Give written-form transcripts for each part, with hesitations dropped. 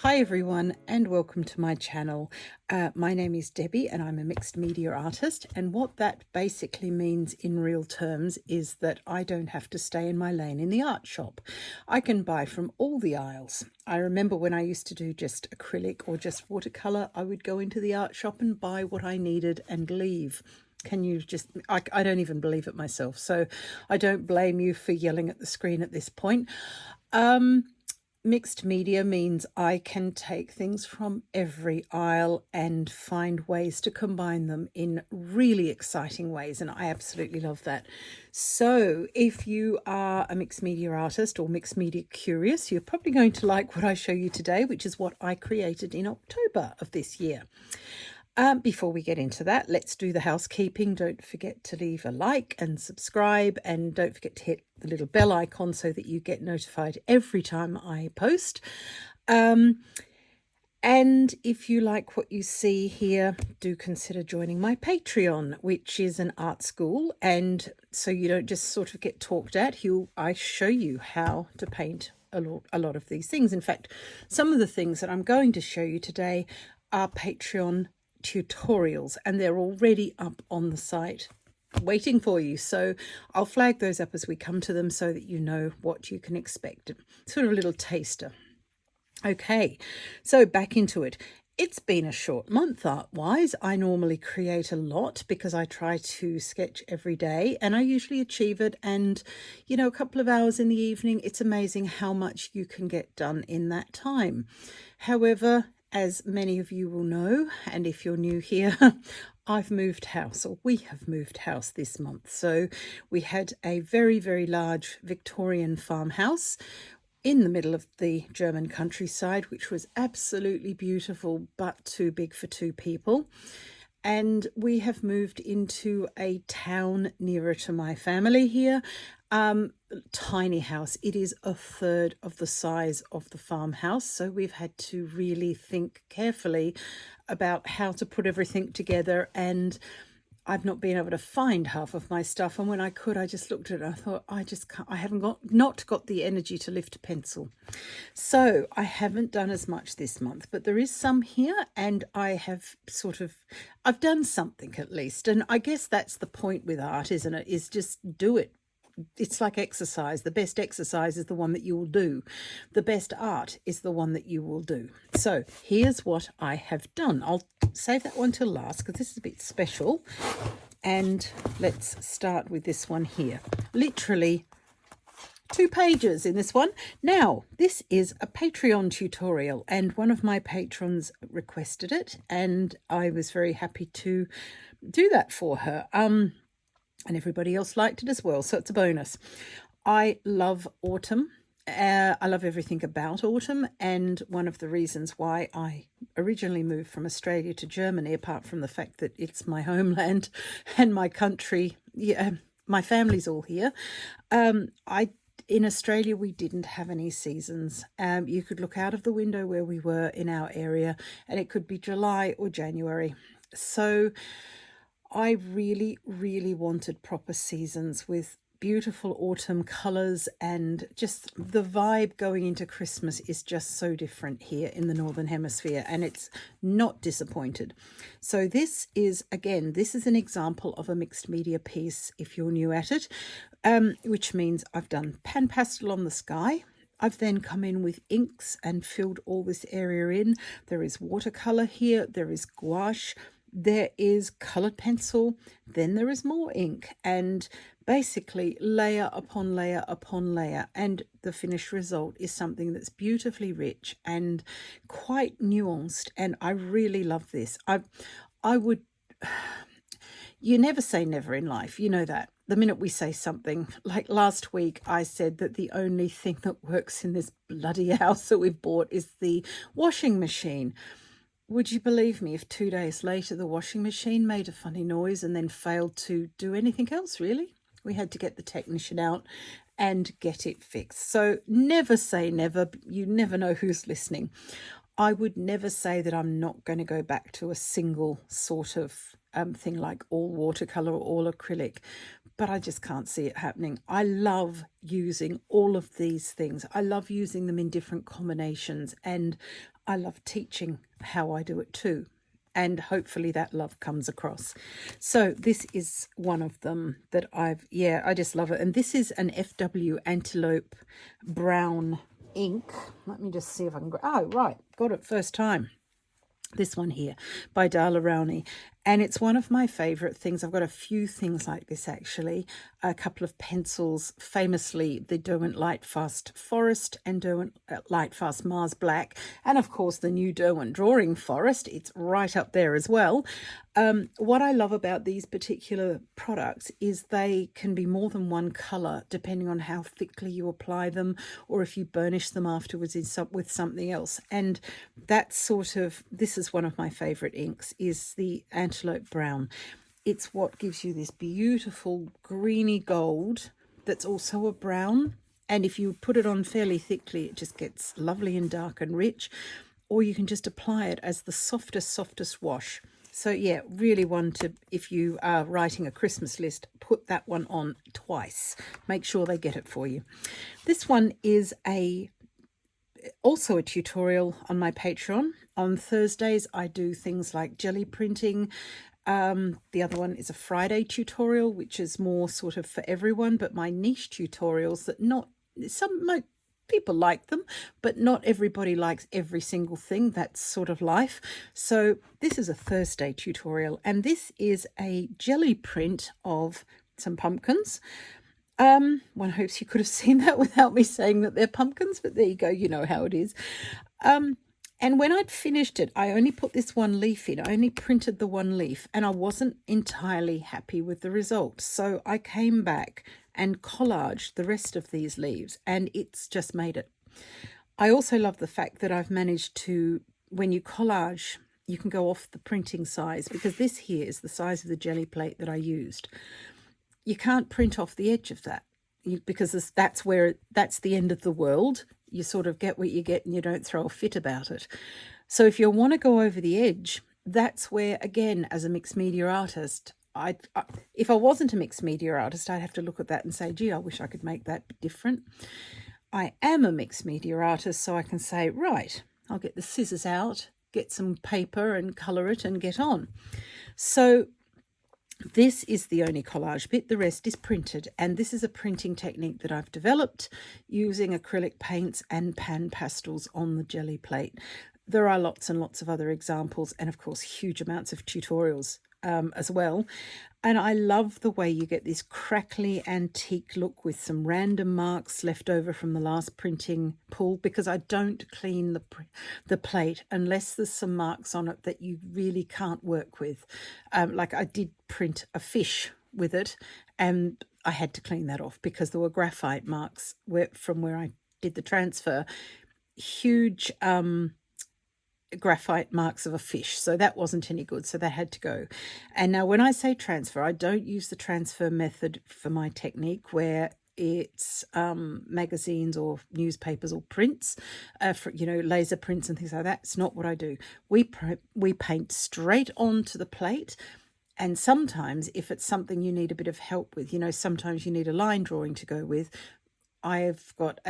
Hi everyone and welcome to my channel. My name is Debbie and I'm a mixed media artist, and what that basically means in real terms is that I don't have to stay in my lane in the art shop. I can buy from all the aisles. I remember when I used to do just acrylic or just watercolour, I would go into the art shop and buy what I needed and leave. Can you just, I don't even believe it myself, so I don't blame you for yelling at the screen at this point. Mixed media means I can take things from every aisle and find ways to combine them in really exciting ways, and I absolutely love that. So if you are a mixed media artist or mixed media curious, you're probably going to like what I show you today, which is what I created in October of this year. Before we get into that, let's do the housekeeping. Don't forget to leave a like and subscribe, and don't forget to hit the little bell icon so that you get notified every time I post. And if you like what you see here, do consider joining my Patreon, which is an art school, and so you don't just sort of get talked at. I show you how to paint a lot of these things. In fact, some of the things that I'm going to show you today are Patreon tutorials, and they're already up on the site waiting for you, so I'll flag those up as we come to them so that you know what you can expect. Sort of a little taster. Okay, so back into it. It's been a short month art-wise. I normally create a lot because I try to sketch every day, and I usually achieve it, and you know, a couple of hours in the evening, it's amazing how much you can get done in that time. However, as many of you will know, and if you're new here, I've moved house, or we have moved house this month. So we had a very, very large Victorian farmhouse in the middle of the German countryside, which was absolutely beautiful, but too big for two people. And we have moved into a town nearer to my family here. Tiny house. It is a third of the size of the farmhouse, so we've had to really think carefully about how to put everything together, and I've not been able to find half of my stuff, and when I could, I just looked at it and I thought, I just can't, I haven't not got the energy to lift a pencil. So I haven't done as much this month, but there is some here, and I have I've done something at least. And I guess that's the point with art, isn't it? Is just do it. It's like exercise. The best exercise is the one that you will do. The best art is the one that you will do. So here's what I have done. I'll save that one till last because this is a bit special. And let's start with this one here. Literally 2 pages in this one. Now, this is a Patreon tutorial, and one of my patrons requested it, and I was very happy to do that for her. And everybody else liked it as well, so it's a bonus. I love autumn. I love everything about autumn, and one of the reasons why I originally moved from Australia to Germany, apart from the fact that it's my homeland and my country, yeah, my family's all here. In Australia, we didn't have any seasons. You could look out of the window where we were in our area, and it could be July or January. So I really, really wanted proper seasons with beautiful autumn colours, and just the vibe going into Christmas is just so different here in the Northern Hemisphere, and it's not disappointed. So this is an example of a mixed media piece if you're new at it, which means I've done pan pastel on the sky. I've then come in with inks and filled all this area in. There is watercolour here, there is gouache, there is coloured pencil, then there is more ink, and basically layer upon layer upon layer, and the finished result is something that's beautifully rich and quite nuanced, and I really love this. I would, you never say never in life, you know that. The minute we say something, like last week I said that the only thing that works in this bloody house that we've bought is the washing machine. Would you believe me if 2 days later the washing machine made a funny noise and then failed to do anything else, really? We had to get the technician out and get it fixed. So never say never. You never know who's listening. I would never say that I'm not going to go back to a single sort of thing like all watercolour or all acrylic, but I just can't see it happening. I love using all of these things. I love using them in different combinations, and I love teaching how I do it too. And hopefully that love comes across. So this is one of them that I just love it. And this is an FW Antelope Brown ink. Let me just see if I can got it first time. This one here by Darla Rowney, and it's one of my favorite things. I've got a few things like this, actually. A couple of pencils, famously the Derwent Lightfast Forest and Derwent Lightfast Mars Black, and of course the new Derwent Drawing Forest. It's right up there as well. What I love about these particular products is they can be more than one color depending on how thickly you apply them, or if you burnish them afterwards with something else. And that's this is one of my favorite inks, is the Antelope Brown. It's what gives you this beautiful greeny gold that's also a brown. And if you put it on fairly thickly, it just gets lovely and dark and rich. Or you can just apply it as the softest wash. So yeah, really one to, if you are writing a Christmas list, put that one on twice. Make sure they get it for you. This one is also a tutorial on my Patreon. On Thursdays, I do things like jelly printing. The other one is a Friday tutorial, which is more sort of for everyone, but my niche tutorials that people like them, but not everybody likes every single thing. That's sort of life. So this is a Thursday tutorial, and this is a jelly print of some pumpkins. One hopes you could have seen that without me saying that they're pumpkins, but there you go, you know how it is. And when I'd finished it, I only put this one leaf in. I only printed the one leaf, and I wasn't entirely happy with the result. So I came back and collaged the rest of these leaves, and it's just made it. I also love the fact that I've managed to, when you collage, you can go off the printing size, because this here is the size of the jelly plate that I used. You can't print off the edge of that, because that's the end of the world. You sort of get what you get and you don't throw a fit about it. So if you want to go over the edge, that's where, again, as a mixed media artist, if I wasn't a mixed media artist, I'd have to look at that and say, gee, I wish I could make that different. I am a mixed media artist, so I can say, right, I'll get the scissors out, get some paper and colour it and get on. So this is the only collage bit. The rest is printed, and this is a printing technique that I've developed using acrylic paints and pan pastels on the jelly plate. There are lots and lots of other examples, and of course huge amounts of tutorials as well. And I love the way you get this crackly antique look with some random marks left over from the last printing pull, because I don't clean the plate unless there's some marks on it that you really can't work with. Like I did print a fish with it, and I had to clean that off because there were graphite marks from where I did the transfer. Huge graphite marks of a fish, so that wasn't any good, so that had to go. And now when I say transfer, I don't use the transfer method for my technique where it's magazines or newspapers or prints, for laser prints and things like that. It's not what I do. We paint straight onto the plate. And sometimes if it's something you need a bit of help with, sometimes you need a line drawing to go with, I've got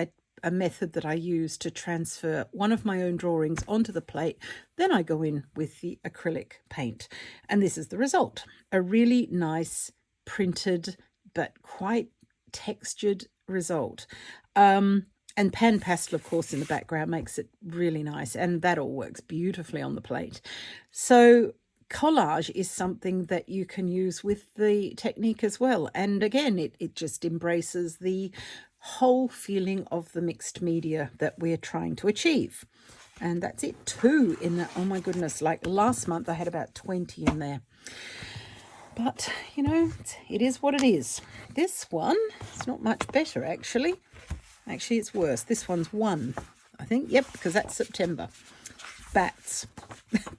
a method that I use to transfer one of my own drawings onto the plate. Then I go in with the acrylic paint, and this is the result. A really nice printed but quite textured result. And pan pastel, of course, in the background makes it really nice, and that all works beautifully on the plate. So collage is something that you can use with the technique as well. And again, it just embraces the whole feeling of the mixed media that we're trying to achieve. And that's it too in that. Oh my goodness, like last month I had about 20 in there. But, it is what it is. This one, it's not much better, actually. Actually, it's worse. This one's 1, I think. Yep, because that's September. Bats.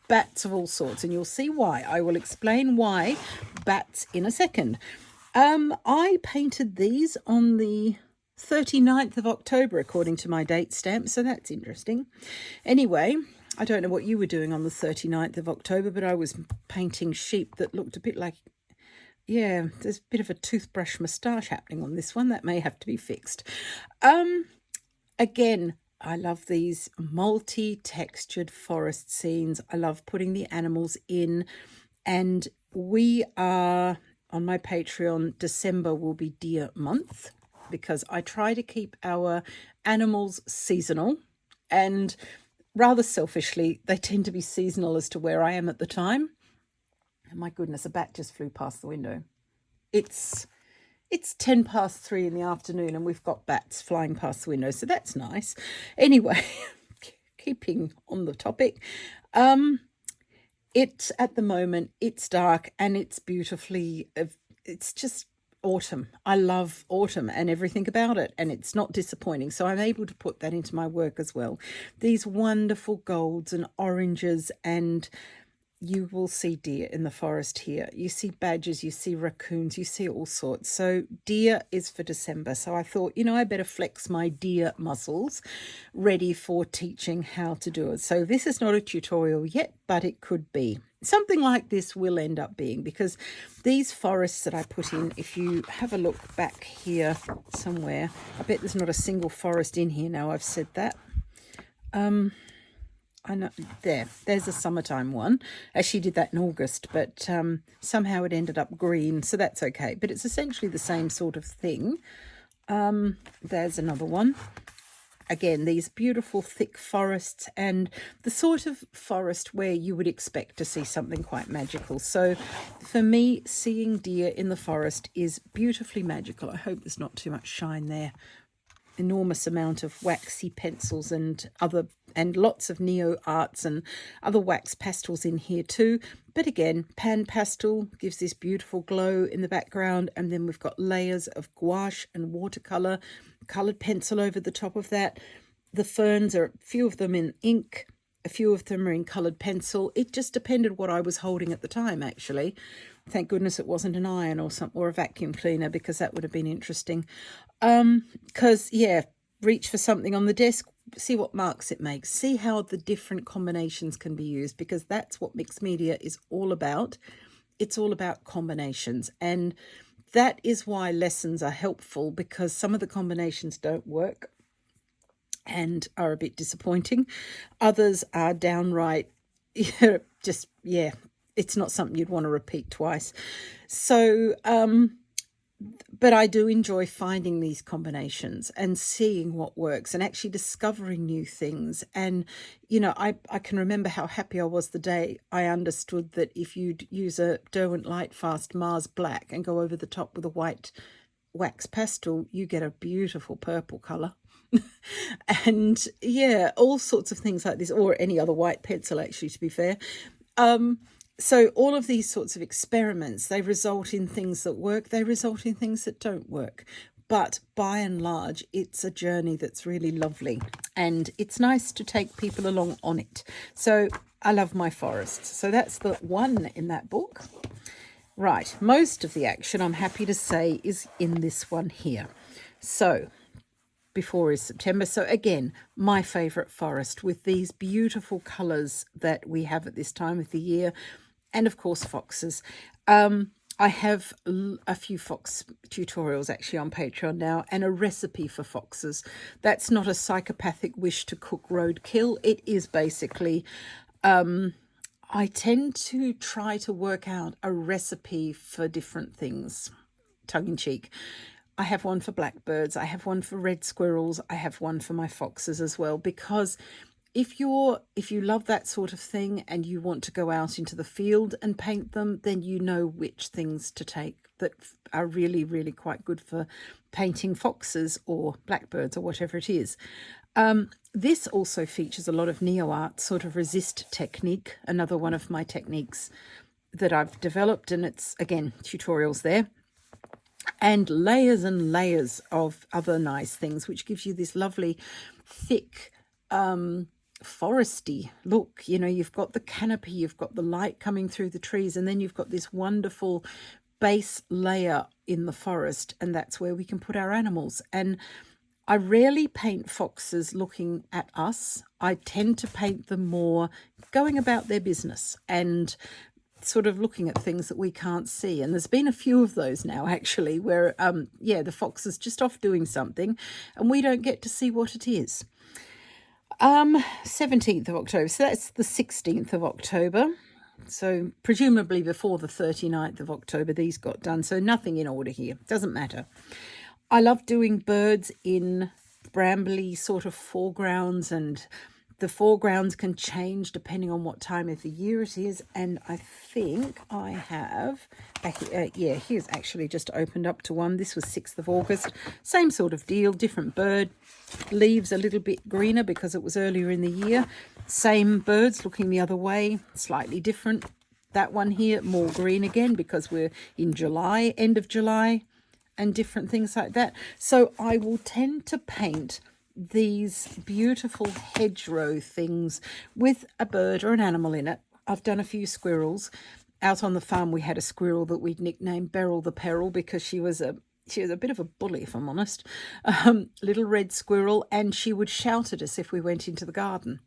Bats of all sorts. And you'll see why. I will explain why bats in a second. I painted these on the 39th of October, according to my date stamp, so that's interesting. Anyway, I don't know what you were doing on the 39th of October, but I was painting sheep that looked a bit like, yeah, there's a bit of a toothbrush moustache happening on this one. That may have to be fixed. Again, I love these multi-textured forest scenes. I love putting the animals in. And we are, on my Patreon, December will be deer month, because I try to keep our animals seasonal, and rather selfishly, they tend to be seasonal as to where I am at the time. And my goodness, a bat just flew past the window. It's 3:10 in the afternoon and we've got bats flying past the window, so that's nice. Anyway, keeping on the topic, it's at the moment, it's dark and it's beautifully, it's just autumn. I love autumn and everything about it, and it's not disappointing. So I'm able to put that into my work as well. These wonderful golds and oranges, and you will see deer in the forest here. You see badgers, you see raccoons, you see all sorts. So deer is for December. So I thought, I better flex my deer muscles, ready for teaching how to do it. So this is not a tutorial yet, but it could be. Something like this will end up being, because these forests that I put in, if you have a look back here somewhere, I bet there's not a single forest in here now I've said that. I know there's a summertime one. Actually did that in August, but somehow it ended up green, so that's okay. But it's essentially the same sort of thing. There's another one. Again, these beautiful thick forests, and the sort of forest where you would expect to see something quite magical. So for me, seeing deer in the forest is beautifully magical. I hope there's not too much shine there. Enormous amount of waxy pencils and lots of neo arts and other wax pastels in here too. But again, pan pastel gives this beautiful glow in the background, and then we've got layers of gouache and watercolor, colored pencil over the top of that. The ferns are, a few of them in ink, a few of them are in colored pencil. It just depended what I was holding at the time, actually. Thank goodness it wasn't an iron or a vacuum cleaner, because that would have been interesting. Reach for something on the desk, see what marks it makes, see how the different combinations can be used, because that's what mixed media is all about. It's all about combinations, and that is why lessons are helpful, because some of the combinations don't work and are a bit disappointing. Others are downright it's not something you'd want to repeat twice. So but I do enjoy finding these combinations and seeing what works and actually discovering new things. And, I can remember how happy I was the day I understood that if you'd use a Derwent Lightfast Mars Black and go over the top with a white wax pastel, you get a beautiful purple colour. And all sorts of things like this, or any other white pencil, actually, to be fair. So all of these sorts of experiments, they result in things that work, they result in things that don't work. But by and large, it's a journey that's really lovely. And it's nice to take people along on it. So I love my forests. So that's the one in that book. Right, most of the action, I'm happy to say, is in this one here. So before is September. So again, my favourite forest with these beautiful colours that we have at this time of the year. And of course, foxes. I have a few fox tutorials actually on Patreon now, and a recipe for foxes. That's not a psychopathic wish to cook roadkill. It is basically, I tend to try to work out a recipe for different things, tongue in cheek. I have one for blackbirds. I have one for red squirrels. I have one for my foxes as well, because if you love that sort of thing and you want to go out into the field and paint them, then you know which things to take that are really, really quite good for painting foxes or blackbirds or whatever it is. This also features a lot of neo-art, sort of resist technique, another one of my techniques that I've developed, and it's, again, tutorials there. And layers of other nice things, which gives you this lovely, thick, foresty look. You've got the canopy, you've got the light coming through the trees, and then you've got this wonderful base layer in the forest, and that's where we can put our animals. And I rarely paint foxes looking at us. I tend to paint them more going about their business and sort of looking at things that we can't see. And there's been a few of those now, actually, where the fox is just off doing something and we don't get to see what it is. 17th of October. So that's the 16th of October. So presumably before the 39th of October, these got done. So nothing in order here. Doesn't matter. I love doing birds in brambly sort of foregrounds, and the foregrounds can change depending on what time of the year it is. And I think I have, here's actually just opened up to one. This was 6th of August. Same sort of deal, different bird. Leaves a little bit greener because it was earlier in the year. Same birds looking the other way, slightly different. That one here, more green again because we're in July, end of July, and different things like that. So I will tend to paint these beautiful hedgerow things with a bird or an animal in it. I've done a few squirrels. Out on the farm we had a squirrel that we'd nicknamed Beryl the Peril because she was a bit of a bully, if I'm honest. Little red squirrel, and she would shout at us if we went into the garden.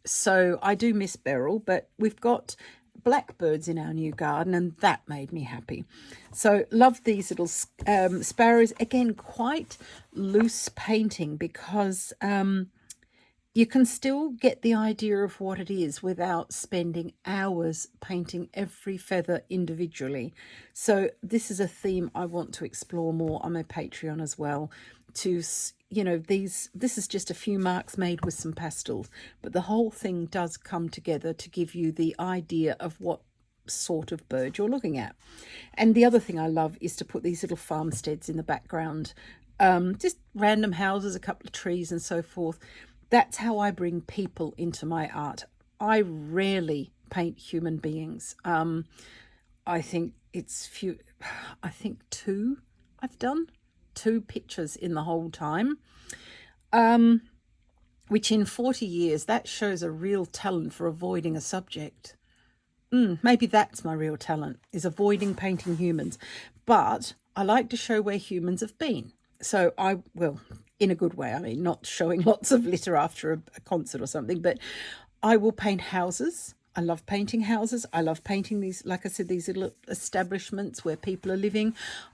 So I do miss Beryl, but we've got blackbirds in our new garden, and that made me happy. So love these little sparrows. Again, quite loose painting because you can still get the idea of what it is without spending hours painting every feather individually. So this is a theme I want to explore more on my Patreon as well. To, you know, this is just a few marks made with some pastels, but the whole thing does come together to give you the idea of what sort of bird you're looking at. And the other thing I love is to put these little farmsteads in the background, just random houses, a couple of trees and so forth. That's how I bring people into my art. I rarely paint human beings. I think two I've done. 2 pictures in the whole time, which in 40 years, that shows a real talent for avoiding a subject. Maybe that's my real talent, is avoiding painting humans. But I like to show where humans have been. So in a good way, I mean, not showing lots of litter after a concert or something, but I will paint houses. I love painting houses. I love painting these, like I said, these little establishments where people are living.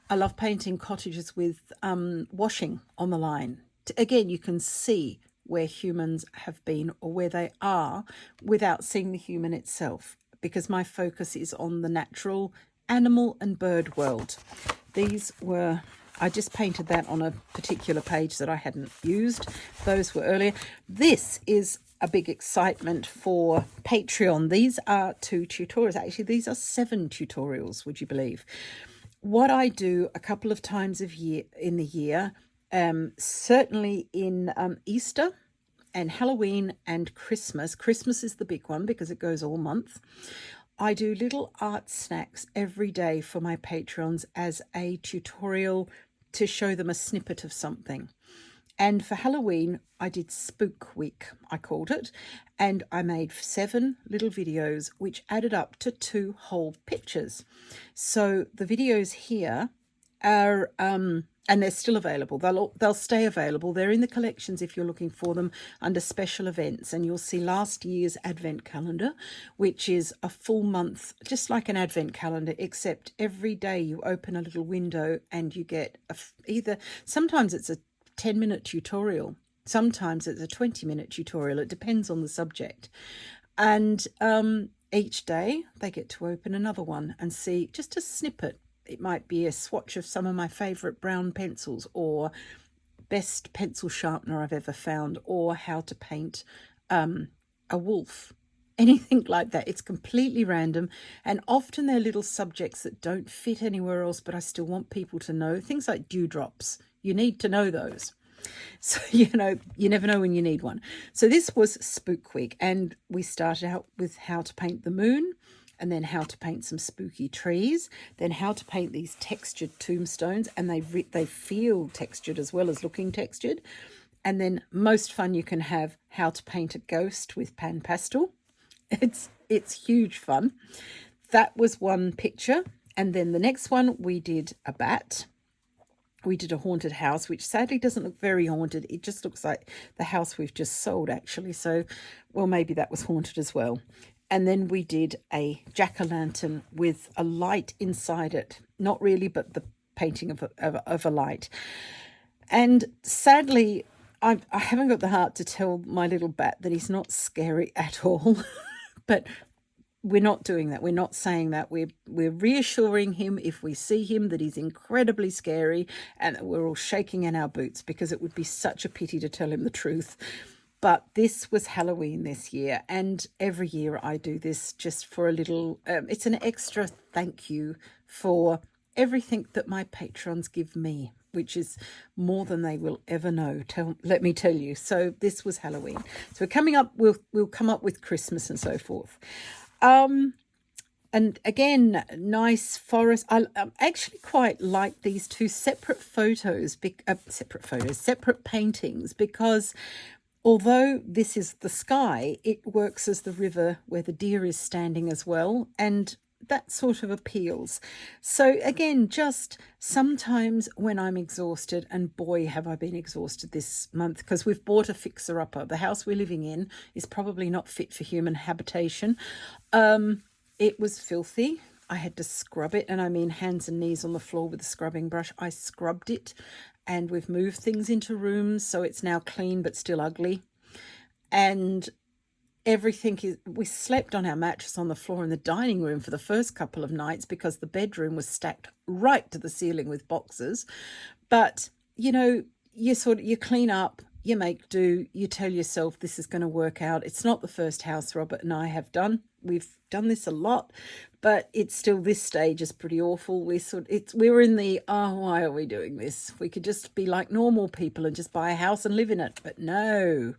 I love painting cottages with washing on the line. Again, you can see where humans have been or where they are without seeing the human itself, because my focus is on the natural animal and bird world. I just painted that on a particular page that I hadn't used. Those were earlier. This is a big excitement for Patreon. These are 2 tutorials. Actually, these are 7 tutorials, would you believe? What I do a couple of times in the year, certainly in Easter and Halloween and Christmas. Christmas is the big one because it goes all month. I do little art snacks every day for my Patreons as a tutorial to show them a snippet of something. And for Halloween, I did Spook Week, I called it, and I made 7 little videos which added up to 2 whole pictures. So the videos here are, and they're still available. They'll stay available. They're in the collections if you're looking for them under special events. And you'll see last year's advent calendar, which is a full month, just like an advent calendar, except every day you open a little window and you get sometimes it's a 10-minute tutorial. Sometimes it's a 20-minute tutorial. It depends on the subject. And each day they get to open another one and see just a snippet. It might be a swatch of some of my favourite brown pencils, or best pencil sharpener I've ever found, or how to paint a wolf. Anything like that. It's completely random, and often they're little subjects that don't fit anywhere else, but I still want people to know. Things like dewdrops. You need to know those. So, you never know when you need one. So this was Spook Week, and we started out with how to paint the moon, and then how to paint some spooky trees, then how to paint these textured tombstones, and they feel textured as well as looking textured. And then most fun you can have, how to paint a ghost with pan pastel. It's huge fun. That was one picture. And then the next one, we did a bat. We did a haunted house, which sadly doesn't look very haunted. It just looks like the house we've just sold, actually. So, well, maybe that was haunted as well. And then we did a jack-o'-lantern with a light inside it. Not really, but the painting of a light. And sadly, I haven't got the heart to tell my little bat that he's not scary at all, but we're not doing that. We're not saying that. We're reassuring him if we see him that he's incredibly scary, and that we're all shaking in our boots, because it would be such a pity to tell him the truth. But this was Halloween this year, and every year I do this just for a little, it's an extra thank you for everything that my patrons give me, which is more than they will ever know. Let me tell you. So this was Halloween. So we're coming up, we'll come up with Christmas and so forth. And again, nice forest. I actually quite like these two separate separate paintings, because although this is the sky, it works as the river where the deer is standing as well, and that sort of appeals. So again, just sometimes when I'm exhausted, and boy have I been exhausted this month, because we've bought a fixer-upper. The house we're living in is probably not fit for human habitation. It was filthy. I had to scrub it, and I mean hands and knees on the floor with a scrubbing brush. I scrubbed it, and we've moved things into rooms, so it's now clean but still ugly. And everything is, we slept on our mattress on the floor in the dining room for the first couple of nights, because the bedroom was stacked right to the ceiling with boxes. But you know, you clean up, you make do, you tell yourself this is going to work out. It's not the first house Robert and I have done. We've done this a lot, but it's still, this stage is pretty awful. We're in the, oh, why are we doing this? We could just be like normal people and just buy a house and live in it, but no.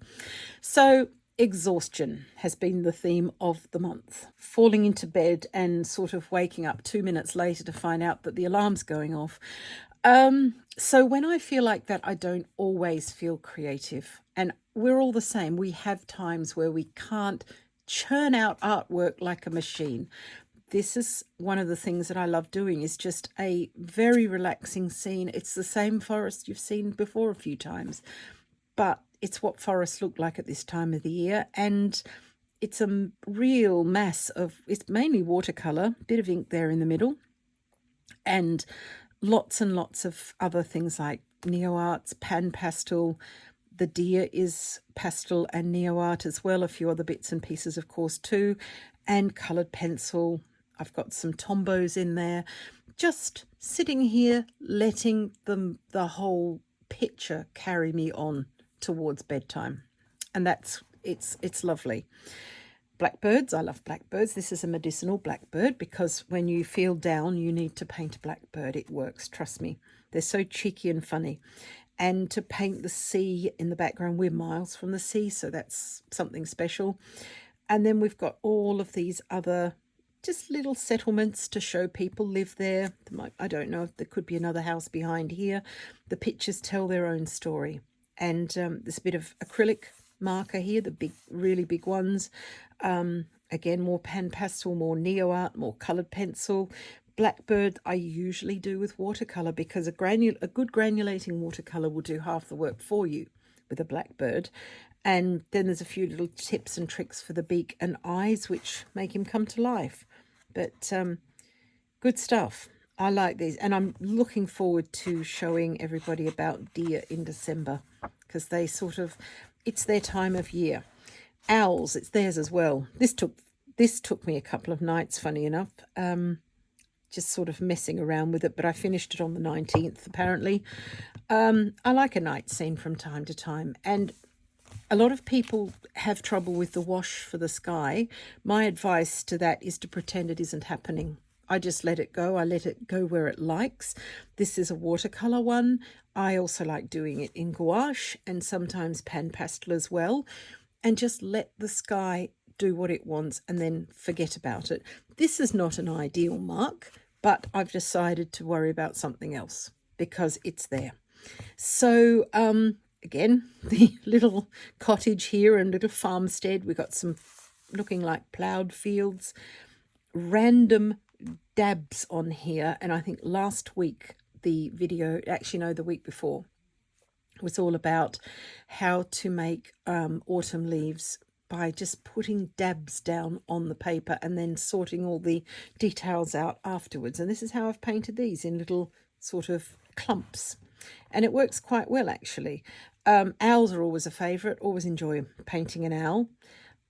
So exhaustion has been the theme of the month. Falling into bed and sort of waking up 2 minutes later to find out that the alarm's going off. So when I feel like that, I don't always feel creative. And we're all the same. We have times where we can't churn out artwork like a machine. This is one of the things that I love doing, is just a very relaxing scene. It's the same forest you've seen before a few times, but it's what forests look like at this time of the year. And it's a real mass of, it's mainly watercolor, bit of ink there in the middle, and lots and lots of other things like neo arts, pan pastel. The deer is pastel and neo art as well, a few other bits and pieces of course too, and coloured pencil. I've got some tombos in there, just sitting here letting the whole picture carry me on towards bedtime. And it's lovely. Blackbirds, I love blackbirds. This is a medicinal blackbird, because when you feel down, you need to paint a blackbird. It works, trust me. They're so cheeky and funny. And to paint the sea in the background, we're miles from the sea, so that's something special. And then we've got all of these other just little settlements to show people live there. I don't know if there could be another house behind here. The pictures tell their own story. And there's a bit of acrylic marker here, the big, really big ones. Again, more pan pastel, more neo art, more coloured pencil. Blackbird I usually do with watercolour, because a good granulating watercolour will do half the work for you with a blackbird. And then there's a few little tips and tricks for the beak and eyes, which make him come to life. But good stuff. I like these, and I'm looking forward to showing everybody about deer in December, because they sort of, it's their time of year. Owls, it's theirs as well. This took me a couple of nights, funny enough, just sort of messing around with it, but I finished it on the 19th apparently. I like a night scene from time to time, and a lot of people have trouble with the wash for the sky. My advice to that is to pretend it isn't happening. I just let it go. I let it go where it likes. This is a watercolor one. I also like doing it in gouache and sometimes pan pastel as well, and just let the sky do what it wants and then forget about it. This is not an ideal mark, but I've decided to worry about something else because it's there. So again, the little cottage here and little farmstead. We've got some looking like ploughed fields, random dabs on here. And I think last week, the video, actually no, the week before, was all about how to make autumn leaves by just putting dabs down on the paper and then sorting all the details out afterwards. And this is how I've painted these, in little sort of clumps. and it works quite well actually. Owls are always a favourite, always enjoy painting an owl.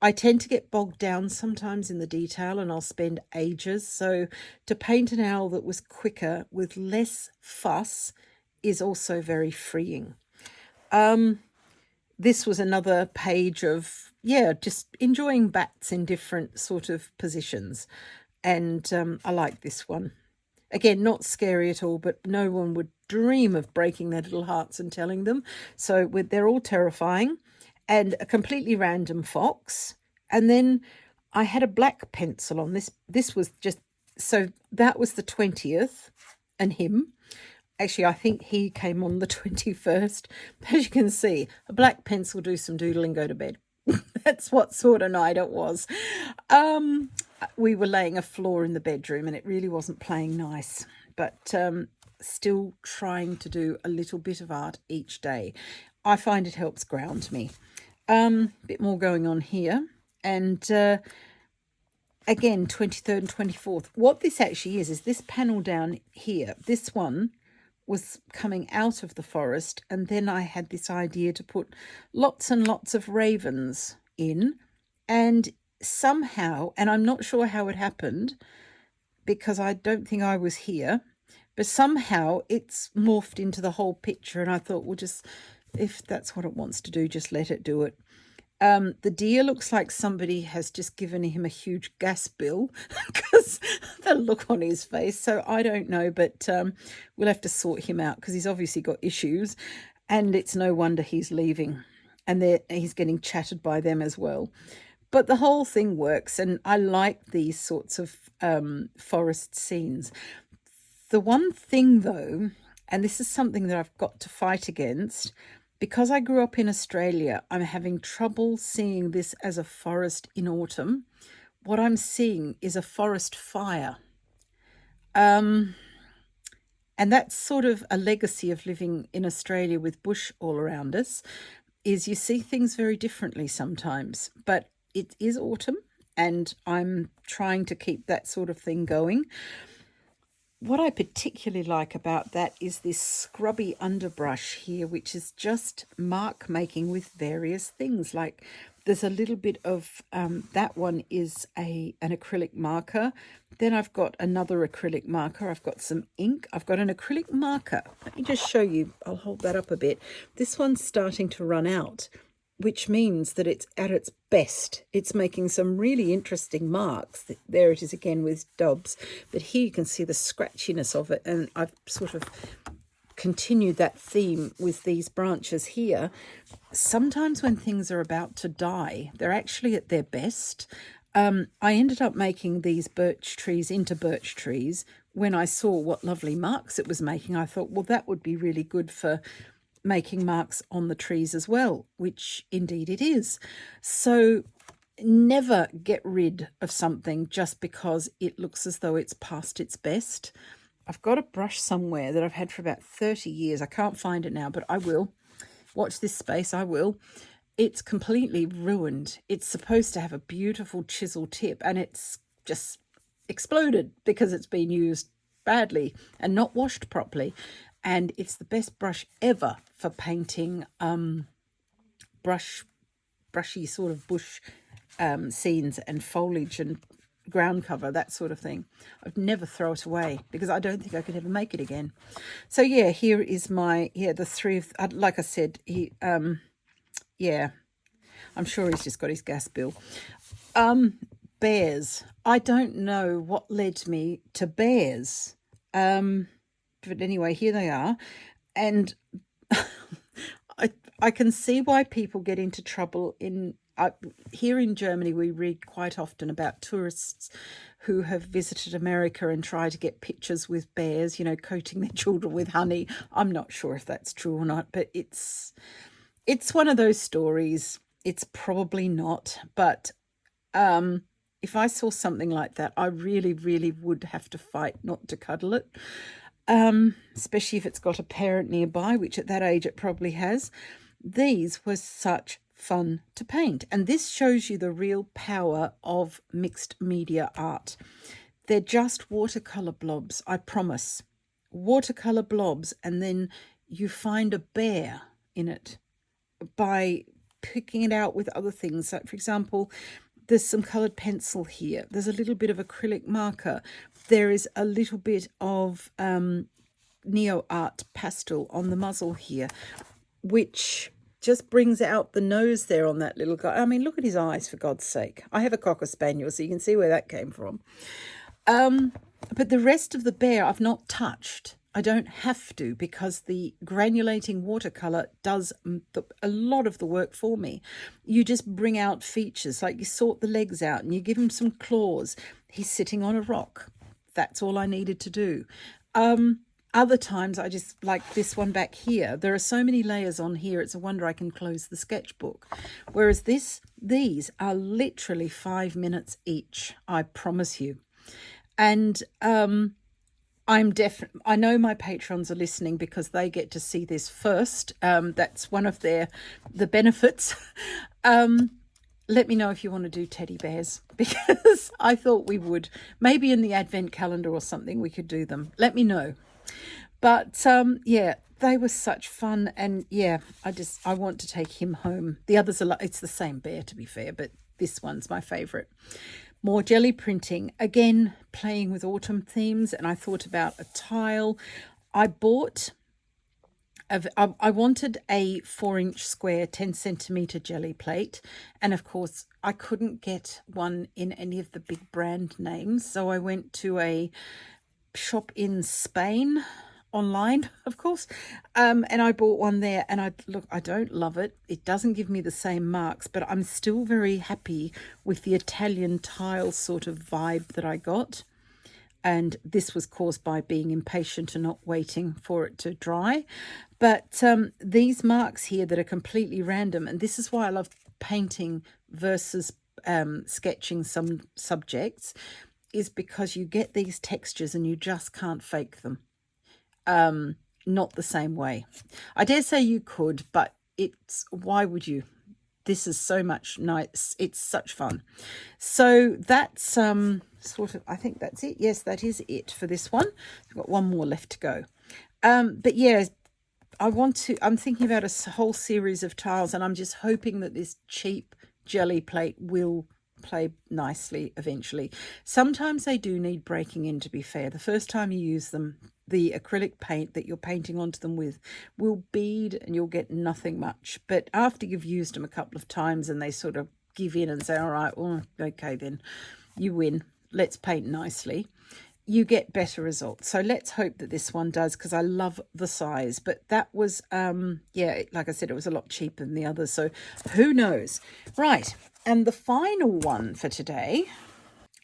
I tend to get bogged down sometimes in the detail and I'll spend ages. So to paint an owl that was quicker with less fuss is also very freeing. This was another page of, just enjoying bats in different sort of positions. And I like this one. Again, not scary at all, but no one would dream of breaking their little hearts and telling them. So they're all terrifying. And a completely random fox. And then I had a black pencil on this. This was just, so that was the 20th and him. Actually, I think he came on the 21st. As you can see, a black pencil, do some doodling, go to bed. That's what sort of night it was. We were laying a floor in the bedroom and it really wasn't playing nice, but still trying to do a little bit of art each day. I find it helps ground me. Bit more going on here. And again, 23rd and 24th. What this actually is this panel down here. This one was coming out of the forest, and then I had this idea to put lots and lots of ravens in, and somehow, and I'm not sure how it happened because I don't think I was here, but somehow it's morphed into the whole picture, and I thought, well, just, if that's what it wants to do, just let it do it. The deer looks like somebody has just given him a huge gas bill because the look on his face. So I don't know, but we'll have to sort him out because he's obviously got issues, and it's no wonder he's leaving, and he's getting chatted by them as well. But the whole thing works, and I like these sorts of forest scenes. The one thing though, and this is something that I've got to fight against, because I grew up in Australia, I'm having trouble seeing this as a forest in autumn. What I'm seeing is a forest fire. And that's sort of a legacy of living in Australia with bush all around us, is you see things very differently sometimes. But it is autumn, and I'm trying to keep that sort of thing going. What I particularly like about that is this scrubby underbrush here, which is just mark making with various things. Like there's a little bit of, that one is an acrylic marker. Then I've got another acrylic marker. I've got some ink. I've got an acrylic marker. Let me just show you. I'll hold that up a bit. This one's starting to run out, which means that it's at its best. It's making some really interesting marks. There it is again with Dobbs. But here you can see the scratchiness of it. And I've sort of continued that theme with these branches here. Sometimes when things are about to die, they're actually at their best. I ended up making these birch trees into birch trees. When I saw what lovely marks it was making, I thought, well, that would be really good for making marks on the trees as well, which indeed it is. So never get rid of something just because it looks as though it's past its best. I've got a brush somewhere that I've had for about 30 years. I can't find it now, but I will. Watch this space, I will. It's completely ruined. It's supposed to have a beautiful chisel tip, and it's just exploded because it's been used badly and not washed properly. And it's the best brush ever for painting brushy sort of bush scenes and foliage and ground cover, that sort of thing. I'd never throw it away because I don't think I could ever make it again. So yeah, here is my, the three of, like I said, he, I'm sure he's just got his gas bill. Bears. I don't know what led me to bears. But anyway, here they are. And I can see why people get into trouble in here in Germany. We read quite often about tourists who have visited America and try to get pictures with bears, coating their children with honey. I'm not sure if that's true or not, but it's one of those stories. It's probably not, but if I saw something like that, I really, really would have to fight not to cuddle it. Especially if it's got a parent nearby, which at that age it probably has. These were such fun to paint, and this shows you the real power of mixed media art. They're just watercolor blobs, I promise. Watercolor blobs, and then you find a bear in it by picking it out with other things. So, for example, there's some coloured pencil here. There's a little bit of acrylic marker. There is a little bit of Neo Art pastel on the muzzle here, which just brings out the nose there on that little guy. I mean, look at his eyes, for God's sake. I have a Cocker Spaniel, so you can see where that came from. But the rest of the bear I've not touched. I don't have to, because the granulating watercolour does a lot of the work for me. You just bring out features, like you sort the legs out and you give him some claws. He's sitting on a rock. That's all I needed to do. Other times I just, like this one back here, there are so many layers on here, it's a wonder I can close the sketchbook. Whereas these are literally 5 minutes each, I promise you. And I know my patrons are listening because they get to see this first. That's one of the benefits. Let me know if you want to do teddy bears, because I thought we would. Maybe in the advent calendar or something we could do them. Let me know. But yeah, they were such fun, and yeah, I want to take him home. The others are it's the same bear, to be fair, but this one's my favourite. More jelly printing, again playing with autumn themes, and I thought about a tile. I wanted a 4-inch square 10cm jelly plate, and of course I couldn't get one in any of the big brand names, so I went to a shop in Spain, online, of course, and I bought one there, and I don't love it. It doesn't give me the same marks, but I'm still very happy with the Italian tile sort of vibe that I got. And this was caused by being impatient and not waiting for it to dry. But these marks here that are completely random, and this is why I love painting versus sketching some subjects, is because you get these textures and you just can't fake them. Not the same way. I dare say you could, but why would you? This is so much nice. It's such fun. So that's sort of, I think that's it. Yes, that is it for this one. I've got one more left to go. But yeah, I'm thinking about a whole series of tiles, and I'm just hoping that this cheap jelly plate will play nicely eventually. Sometimes they do need breaking in, to be fair. The first time you use them, the acrylic paint that you're painting onto them with will bead and you'll get nothing much. But after you've used them a couple of times and they sort of give in and say, all right, well, okay, then you win. Let's paint nicely. You get better results. So let's hope that this one does, because I love the size. But that was, yeah, like I said, it was a lot cheaper than the others. So who knows? Right. And the final one for today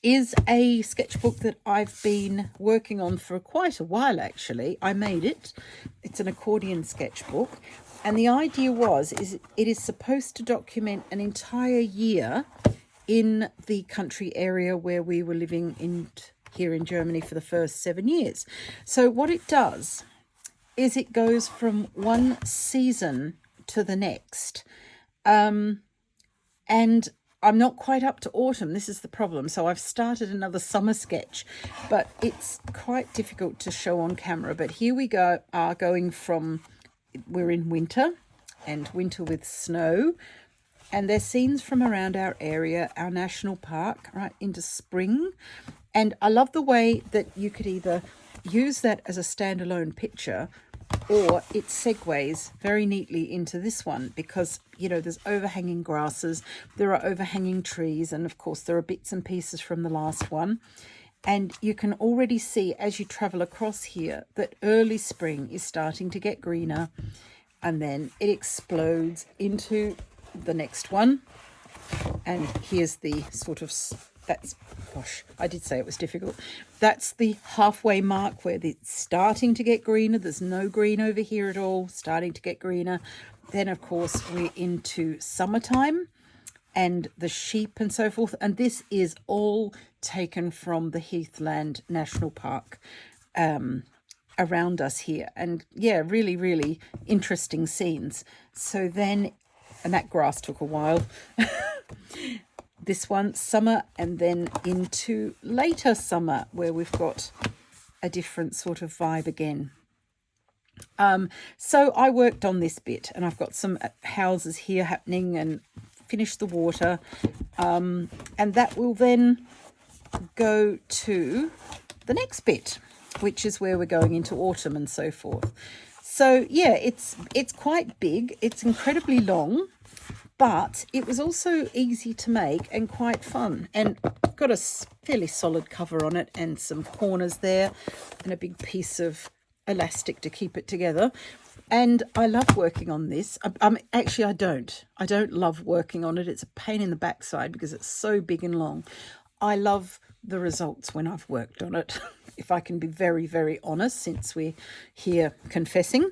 is a sketchbook that I've been working on for quite a while, actually. I made it. It's an accordion sketchbook. And the idea it is supposed to document an entire year in the country area where we were living here in Germany for the first 7 years. So what it does is it goes from one season to the next. And I'm not quite up to autumn. This is the problem. So I've started another summer sketch, but it's quite difficult to show on camera. But here we are going from, we're in winter, and winter with snow. And there's scenes from around our area, our national park, right into spring. And I love the way that you could either use that as a standalone picture, or it segues very neatly into this one, because, you know, there's overhanging grasses, there are overhanging trees, and of course there are bits and pieces from the last one. And you can already see as you travel across here that early spring is starting to get greener, and then it explodes into the next one. And here's the sort of, gosh, I did say it was difficult. That's the halfway mark where it's starting to get greener. There's no green over here at all, starting to get greener. Then, of course, we're into summertime and the sheep and so forth. And this is all taken from the Heathland National Park around us here. And yeah, really, really interesting scenes. So then, and that grass took a while. This one, summer, and then into later summer, where we've got a different sort of vibe again. So I worked on this bit, and I've got some houses here happening and finished the water, and that will then go to the next bit, which is where we're going into autumn and so forth. So yeah, it's quite big, it's incredibly long, but it was also easy to make and quite fun, and got a fairly solid cover on it and some corners there and a big piece of elastic to keep it together. And I love working on this. Actually, I don't love working on it. It's a pain in the backside because it's so big and long. I love the results when I've worked on it, if I can be very, very honest, since we're here confessing.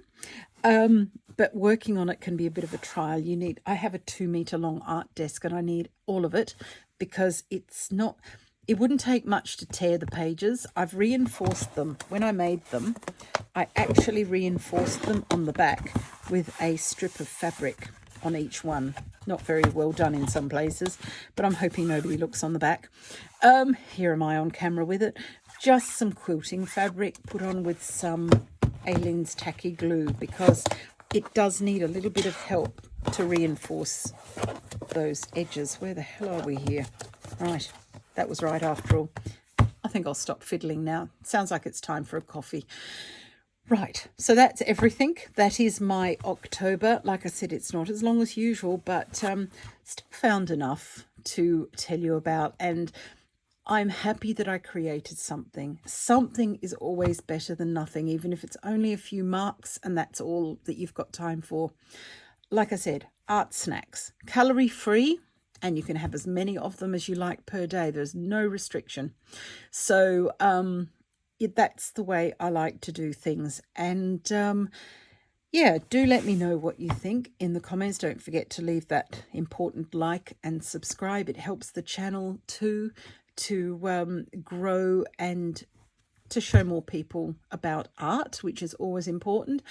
But working on it can be a bit of a trial. I have a 2-meter long art desk, and I need all of it because it wouldn't take much to tear the pages. I've reinforced them. When I made them, I actually reinforced them on the back with a strip of fabric on each one. Not very well done in some places, but I'm hoping nobody looks on the back. Here am I on camera with it. Just some quilting fabric put on with some Aleene's tacky glue, because it does need a little bit of help to reinforce those edges. Where the hell are we here? Right, that was right after all. I think I'll stop fiddling now. Sounds like it's time for a coffee. Right, so that's everything. That is my October. Like I said, it's not as long as usual, but still found enough to tell you about. And I'm happy that I created something. Something is always better than nothing, even if it's only a few marks and that's all that you've got time for. Like I said, art snacks, calorie free, and you can have as many of them as you like per day. There's no restriction. So that's the way I like to do things. And yeah, do let me know what you think in the comments. Don't forget to leave that important like and subscribe. It helps the channel to grow and to show more people about art, which is always important.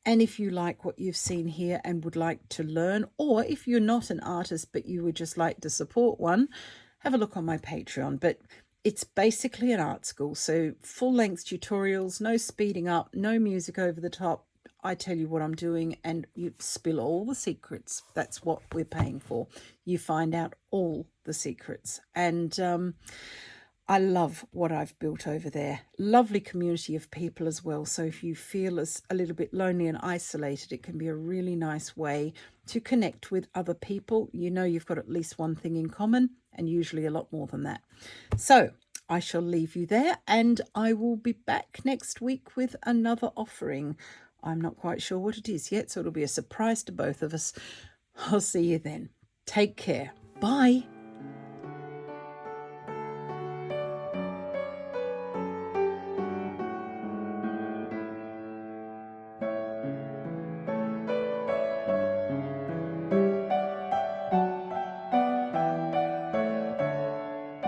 And if you like what you've seen here and would like to learn, or if you're not an artist but you would just like to support one, have a look on my Patreon. But it's basically an art school, so full-length tutorials, no speeding up, no music over the top. I tell you what I'm doing and you spill all the secrets. That's what we're paying for. You find out all the secrets. And I love what I've built over there. Lovely community of people as well. So if you feel as a little bit lonely and isolated, it can be a really nice way to connect with other people. You know you've got at least one thing in common, and usually a lot more than that. So I shall leave you there, and I will be back next week with another offering. I'm not quite sure what it is yet, so it'll be a surprise to both of us. I'll see you then. Take care. Bye.